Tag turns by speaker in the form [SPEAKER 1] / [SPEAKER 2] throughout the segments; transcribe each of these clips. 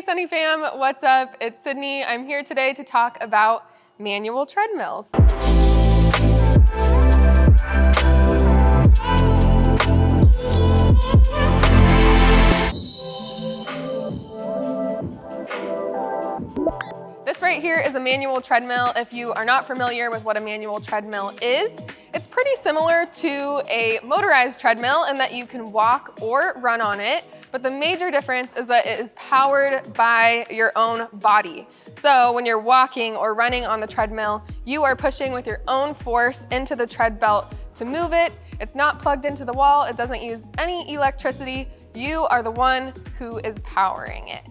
[SPEAKER 1] Sunny fam, what's up? It's Sydney. I'm here today to talk about manual treadmills. This right here is a manual treadmill. If you are not familiar with what a manual treadmill is, it's pretty similar to a motorized treadmill in that you can walk or run on it, but the major difference is that it is powered by your own body. So when you're walking or running on the treadmill, you are pushing with your own force into the tread belt to move it. It's not plugged into the wall. It doesn't use any electricity. You are the one who is powering it.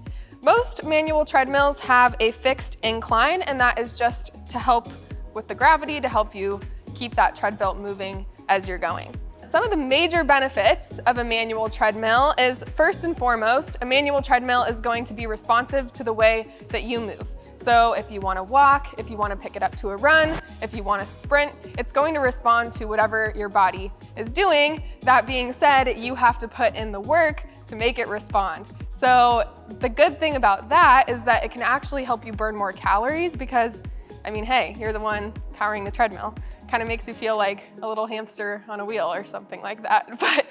[SPEAKER 1] Most manual treadmills have a fixed incline, and that is just to help with the gravity, to help you keep that tread belt moving as you're going. Some of the major benefits of a manual treadmill is, first and foremost, a manual treadmill is going to be responsive to the way that you move. So if you want to walk, if you want to pick it up to a run, if you want to sprint, it's going to respond to whatever your body is doing. That being said, you have to put in the work to make it respond. So the good thing about that is that it can actually help you burn more calories because, I mean, hey, you're the one powering the treadmill. Kind of makes you feel like a little hamster on a wheel or something like that, but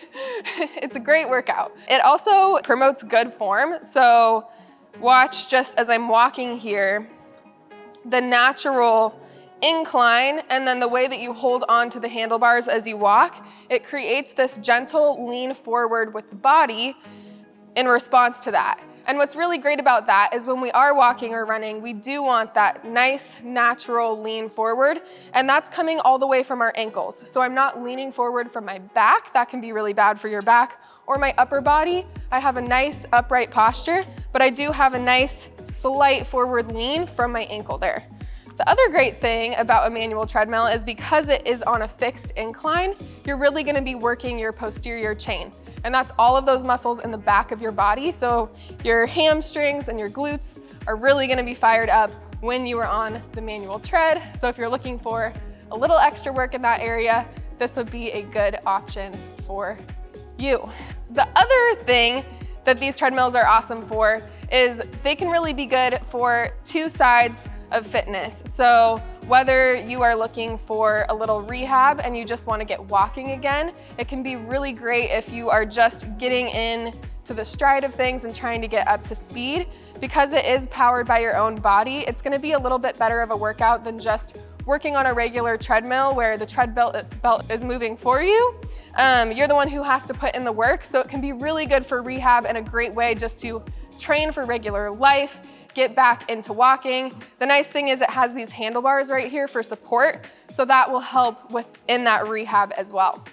[SPEAKER 1] it's a great workout. It also promotes good form. So watch, just as I'm walking here, the natural incline and then the way that you hold on to the handlebars as you walk, it creates this gentle lean forward with the body in response to that. And what's really great about that is when we are walking or running, we do want that nice, natural lean forward, and that's coming all the way from our ankles. So I'm not leaning forward from my back. That can be really bad for your back, or my upper body. I have a nice upright posture, but I do have a nice slight forward lean from my ankle there. The other great thing about a manual treadmill is because it is on a fixed incline, you're really gonna be working your posterior chain. And that's all of those muscles in the back of your body. So your hamstrings and your glutes are really gonna be fired up when you are on the manual tread. So if you're looking for a little extra work in that area, this would be a good option for you. The other thing that these treadmills are awesome for is they can really be good for two sides of fitness. So whether you are looking for a little rehab and you just want to get walking again, it can be really great if you are just getting in to the stride of things and trying to get up to speed. Because it is powered by your own body, it's going to be a little bit better of a workout than just working on a regular treadmill where the tread belt is moving for you. You're the one who has to put in the work, so it can be really good for rehab and a great way just to train for regular life, get back into walking. The nice thing is it has these handlebars right here for support, so that will help within that rehab as well.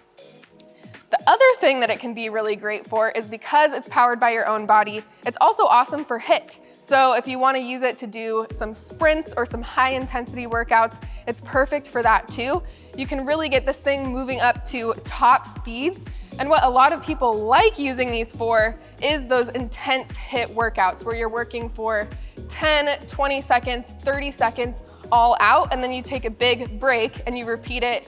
[SPEAKER 1] The other thing that it can be really great for is because it's powered by your own body, it's also awesome for HIIT. So if you want to use it to do some sprints or some high intensity workouts, it's perfect for that too. You can really get this thing moving up to top speeds. And what a lot of people like using these for is those intense HIIT workouts where you're working for 10, 20 seconds, 30 seconds all out, and then you take a big break and you repeat it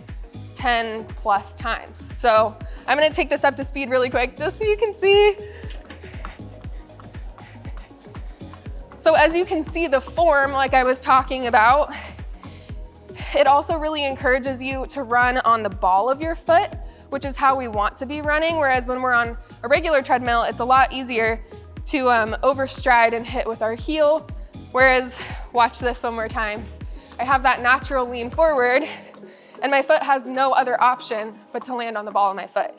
[SPEAKER 1] 10 plus times. So I'm gonna take this up to speed really quick just so you can see. So as you can see the form like I was talking about, it also really encourages you to run on the ball of your foot, which is how we want to be running. Whereas when we're on a regular treadmill, it's a lot easier to overstride and hit with our heel. Whereas, watch this one more time. I have that natural lean forward and my foot has no other option but to land on the ball of my foot.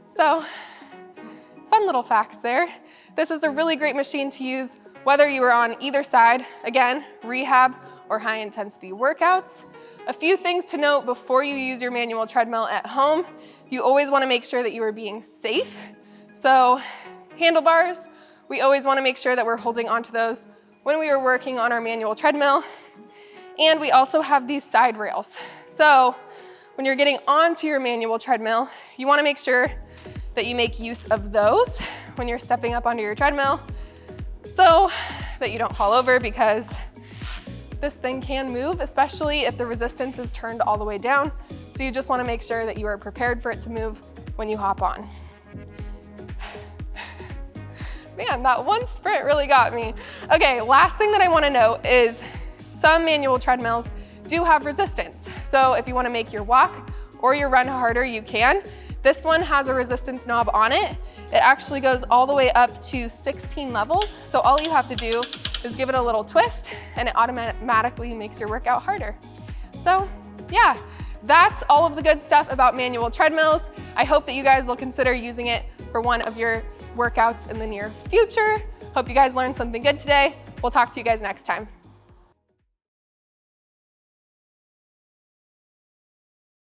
[SPEAKER 1] So, fun little facts there. This is a really great machine to use whether you are on either side, again, rehab or high intensity workouts. A few things to note before you use your manual treadmill at home. You always want to make sure that you are being safe. So handlebars, we always want to make sure that we're holding onto those when we are working on our manual treadmill. And we also have these side rails. So when you're getting onto your manual treadmill, you want to make sure that you make use of those when you're stepping up onto your treadmill so that you don't fall over, because this thing can move, especially if the resistance is turned all the way down. So you just want to make sure that you are prepared for it to move when you hop on. Man, that one sprint really got me. Okay, last thing that I wanna know is some manual treadmills do have resistance. So if you wanna make your walk or your run harder, you can. This one has a resistance knob on it. It actually goes all the way up to 16 levels. So all you have to do is give it a little twist and it automatically makes your workout harder. So yeah, that's all of the good stuff about manual treadmills. I hope that you guys will consider using it for one of your workouts in the near future. Hope you guys learned something good today. We'll talk to you guys next time.